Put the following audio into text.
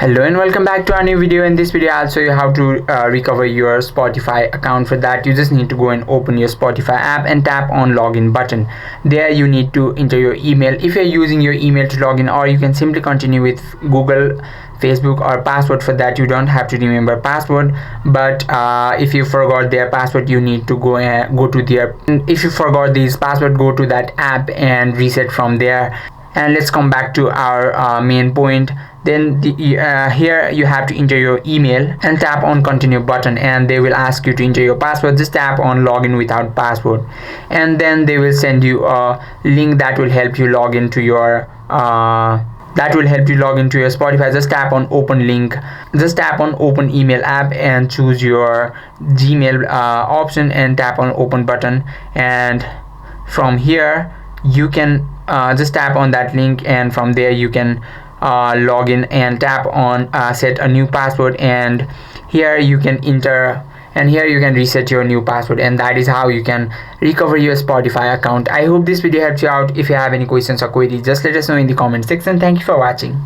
Hello and welcome back to our new video. In this video I'll show you how to recover your Spotify account. For that you just need to go and open your Spotify app and tap on login button. There you need to enter your email if you're using your email to log in, or you can simply continue with Google, Facebook or password. For that you don't have to remember password, but if you forgot their password you need to go to their, if you forgot this password, go to that app and reset from there. And let's come back to our main point. Then here you have to enter your email and tap on continue button, and they will ask you to enter your password. Just tap on login without password, and then they will send you a link that will help you log into your Spotify. Just tap on open link, just tap on open email app and choose your Gmail option and tap on open button, and from here you can just tap on that link, and from there you can log in and tap on set a new password, and here you can enter, and here you can reset your new password, and that is how you can recover your Spotify account. I hope this video helped you out. If you have any questions or queries, just let us know in the comment section. Thank you for watching.